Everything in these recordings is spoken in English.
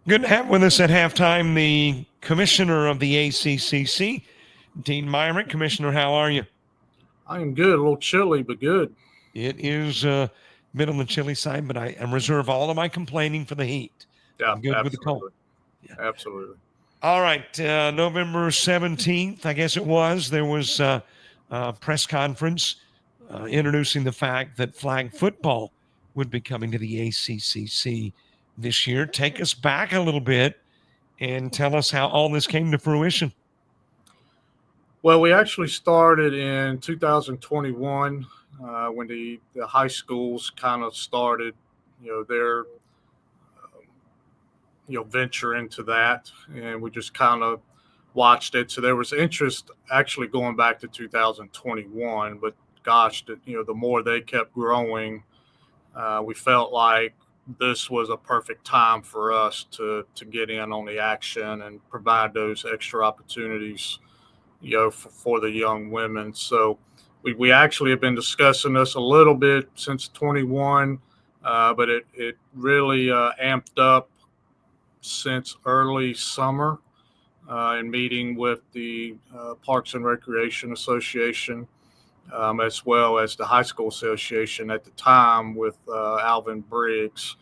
Good to have with us at halftime the commissioner of the ACCC, Dean Myrick. Commissioner, how are you? I am good. A little chilly, but good. It is a bit on the chilly side, but I reserve all of my complaining for the heat. Yeah, I'm good with the cold. absolutely. Yeah. Absolutely. All right, November 17th, I guess it was, there was a press conference introducing the fact that flag football would be coming to the ACCC this year. Take us back a little bit and tell us how all this came to fruition. Well, we actually started in 2021 when the high schools kind of started, their venture into that, and we just kind of watched it. So there was interest actually going back to 2021, but gosh, the more they kept growing, we felt like this was a perfect time for us to get in on the action and provide those extra opportunities, for the young women. So we actually have been discussing this a little bit since 21, but it really amped up since early summer in meeting with the Parks and Recreation Association, as well as the High School Association at the time with Alvin Briggs.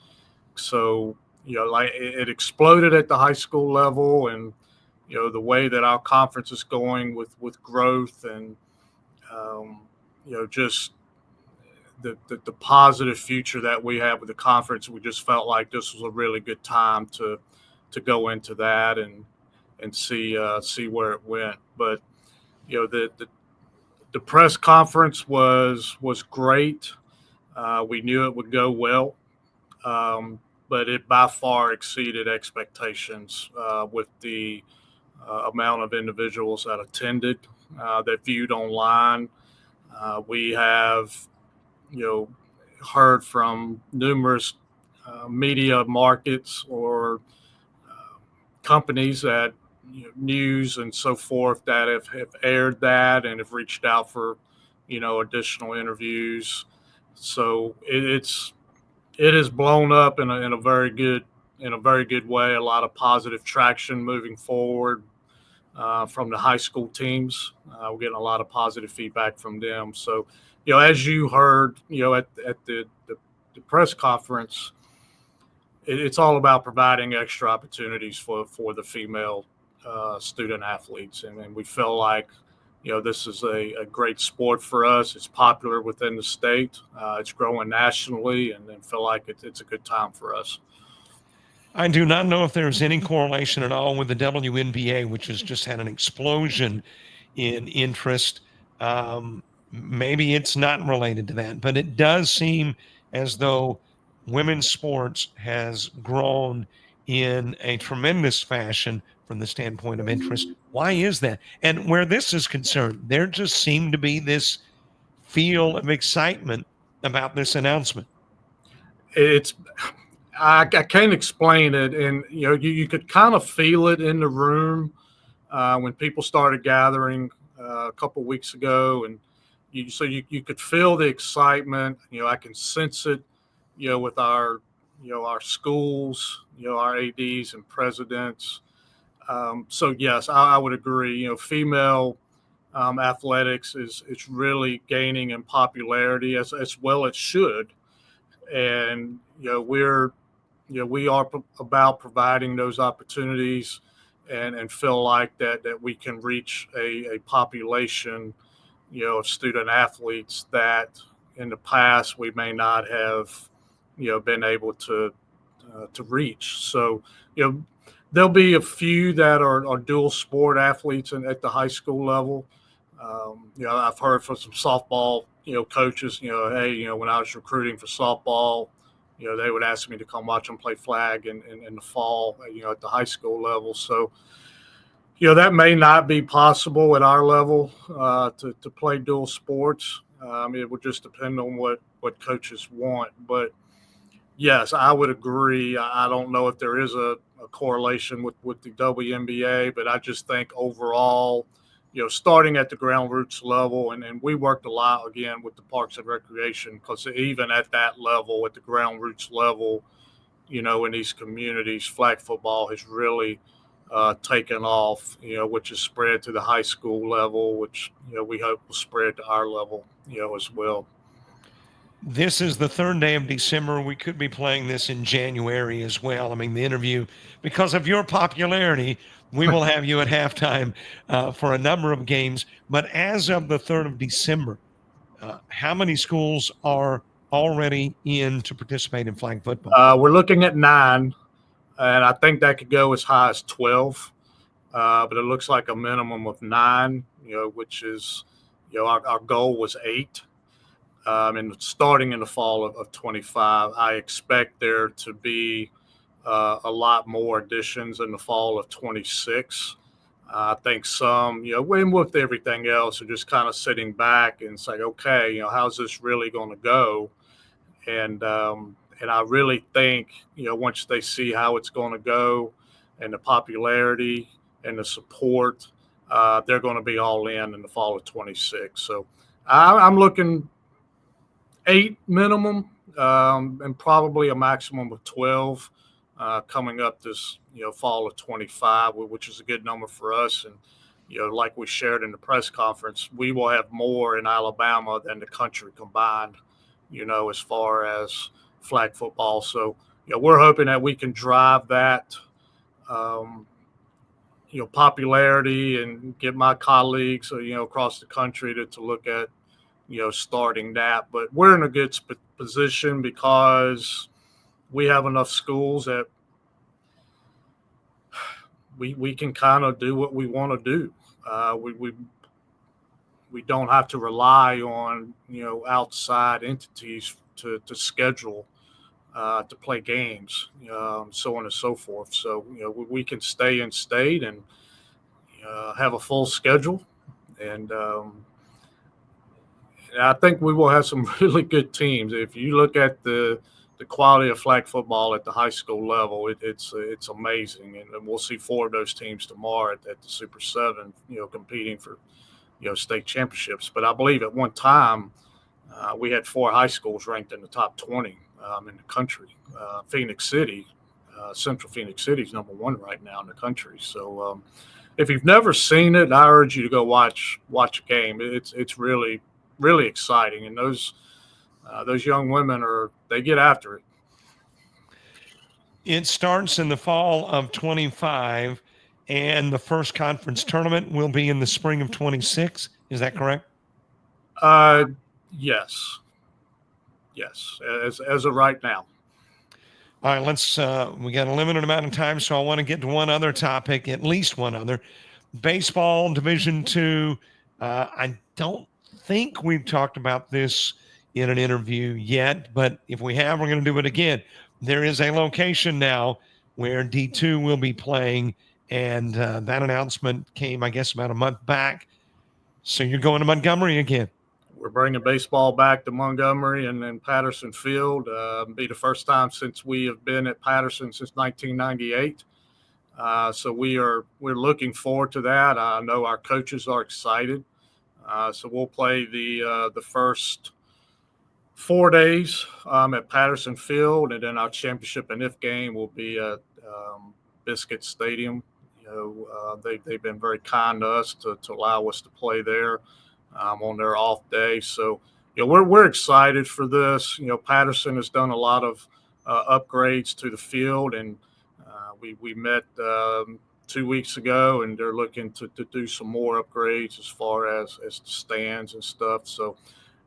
So, like it exploded at the high school level, and the way that our conference is going with growth and just the positive future that we have with the conference, we just felt like this was a really good time to go into that and see where it went. But the press conference was great. We knew it would go well, but it by far exceeded expectations with the amount of individuals that attended, that viewed online. We have, you know, heard from numerous media markets or companies that news and so forth that have aired that and have reached out for additional interviews. So it has blown up in a very good way. A lot of positive traction moving forward from the high school teams. We're getting a lot of positive feedback from them. So, as you heard, at the press conference, it's all about providing extra opportunities for the female student athletes, and we feel like this is a great sport for us. It's popular within the state. It's growing nationally, and feel like it's a good time for us. I do not know if there's any correlation at all with the WNBA, which has just had an explosion in interest. Maybe it's not related to that, but it does seem as though women's sports has grown in a tremendous fashion from the standpoint of interest. Why is that? And where this is concerned, there just seemed to be this feel of excitement about this announcement. It's I can't explain it, and you could kind of feel it in the room when people started gathering a couple weeks ago, and you could feel the excitement. I can sense it, with our schools, our ads and presidents. So yes, I would agree. Female athletics is it's really gaining in popularity as well it should, and we are about providing those opportunities and feel like that we can reach a population, of student athletes that in the past we may not have, been able to reach. So, there'll be a few that are dual sport athletes at the high school level. I've heard from some softball, coaches, hey, when I was recruiting for softball, they would ask me to come watch them play flag in the fall, at the high school level. So, that may not be possible at our level to play dual sports. It would just depend on what coaches want. But yes, I would agree. I don't know if there is a correlation with the WNBA, but I just think overall, starting at the ground roots level, and we worked a lot again with the Parks and Recreation, because even at that level, at the ground roots level, in these communities, flag football has really taken off, which is spread to the high school level, which, we hope will spread to our level, as well. This is the third day of December. We could be playing this in January as well. I mean, the interview, because of your popularity, we will have you at halftime for a number of games. But as of the 3rd of December, how many schools are already in to participate in flag football? We're looking at 9, and I think that could go as high as 12. But it looks like a minimum of 9, which is, our goal was 8. And starting in the fall of 25, I expect there to be a lot more additions in the fall of 26. I think some, when with everything else, are just kind of sitting back and say, okay, how's this really going to go? And I really think, once they see how it's going to go and the popularity and the support, they're going to be all in the fall of 26. So I'm looking 8 minimum, and probably a maximum of 12 coming up this fall of 25, which is a good number for us. And like we shared in the press conference, we will have more in Alabama than the country combined, as far as flag football. So we're hoping that we can drive that popularity and get my colleagues across the country to look at starting that. But we're in a good position because we have enough schools that we can kind of do what we want to do. We don't have to rely on outside entities to schedule to play games, so on and so forth. So we can stay in state and have a full schedule, and I think we will have some really good teams. If you look at the quality of flag football at the high school level, it's amazing, and we'll see 4 of those teams tomorrow at the Super 7, competing for state championships. But I believe at one time we had 4 high schools ranked in the top 20 in the country. Phoenix City, Central Phoenix City is number 1 right now in the country. So if you've never seen it, I urge you to go watch a game. It's really, really exciting, and those young women they get after it. It starts in the fall of 25, and the first conference tournament will be in the spring of 26. Is that correct? Yes, as of right now. All right, we got a limited amount of time, so I want to get to one other topic, at least one other. Baseball Division II. I don't think we've talked about this in an interview yet, but if we have, we're going to do it again. There is a location now where D2 will be playing, and that announcement came, I guess, about a month back. So you're going to Montgomery again. We're bringing baseball back to Montgomery and then Patterson Field. Be the first time since we have been at Patterson since 1998. So we're looking forward to that. I know our coaches are excited. So we'll play the first 4 days at Patterson Field, and then our championship and if game will be at Biscuit Stadium. They've been very kind to us to allow us to play there on their off day. So we're excited for this. Patterson has done a lot of upgrades to the field, and we met 2 weeks ago, and they're looking to do some more upgrades as far as the stands and stuff. So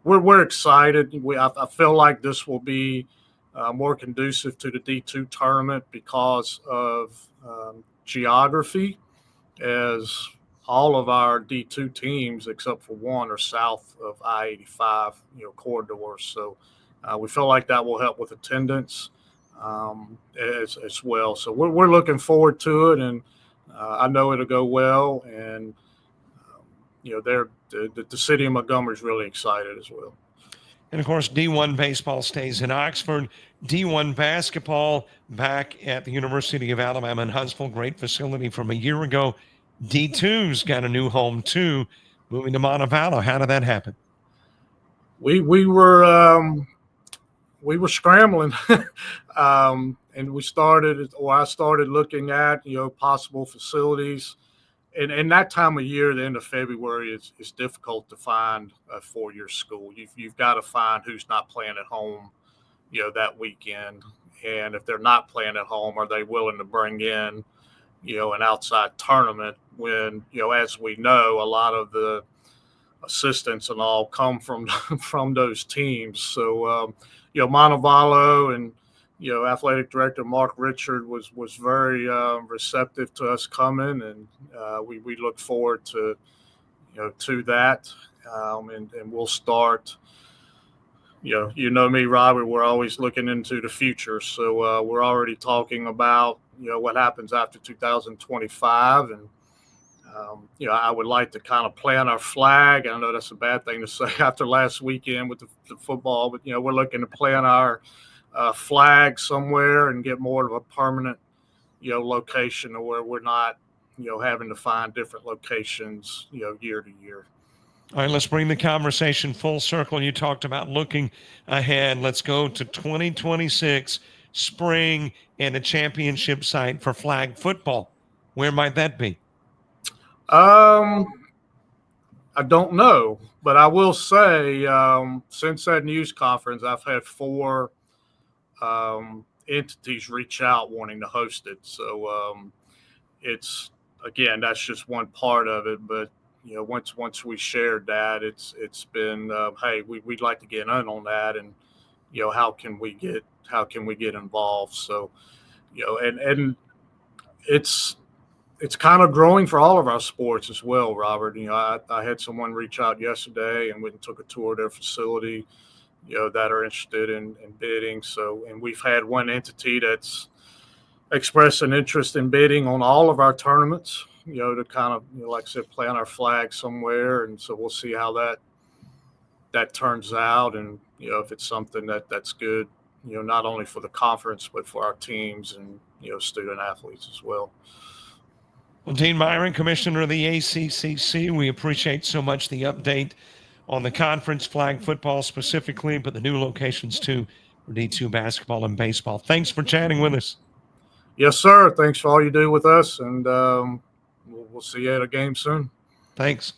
we're excited. I feel like this will be more conducive to the D2 tournament because of geography, as all of our D2 teams, except for one, are south of I-85, corridors. So we feel like that will help with attendance as well. So we're looking forward to it, and I know it'll go well. And the city of Montgomery is really excited as well. And of course, D1 baseball stays in Oxford. D1 basketball back at the University of Alabama in Huntsville. Great facility from a year ago. D2's got a new home too, moving to Montevallo. How did that happen? We were scrambling, and I started looking at, possible facilities. And that time of year, the end of February, it's difficult to find a 4-year school. You've got to find who's not playing at home, that weekend. And if they're not playing at home, are they willing to bring in, an outside tournament when, as we know, a lot of the assistants and all come from from those teams. So, Montevallo and, athletic director Mark Richard was very receptive to us coming, and we look forward to that, and we'll start. Me, Robert. We're always looking into the future, so we're already talking about what happens after 2025, and I would like to kind of plant our flag. I know that's a bad thing to say after last weekend with the football, but we're looking to plant our flag somewhere and get more of a permanent, location where we're not, having to find different locations, year to year. All right, let's bring the conversation full circle. You talked about looking ahead. Let's go to 2026 spring and a championship site for flag football. Where might that be? I don't know, but I will say, since that news conference, I've had 4 entities reach out wanting to host it. So it's, again, that's just one part of it. But once we shared that, it's been hey, we'd like to get in on that, and how can we get involved? So and it's kind of growing for all of our sports as well, Robert. I had someone reach out yesterday and went and took a tour of their facility, that are interested in bidding. So, and we've had one entity that's expressed an interest in bidding on all of our tournaments, to kind of, like I said, plant our flag somewhere. And so we'll see how that turns out. And, if it's something that's good, not only for the conference, but for our teams and, student athletes as well. Well, Dean Myrick, Commissioner of the ACCC, we appreciate so much the update on the conference, flag football specifically, but the new locations too for D2 basketball and baseball. Thanks for chatting with us. Yes, sir. Thanks for all you do with us, and we'll see you at a game soon. Thanks.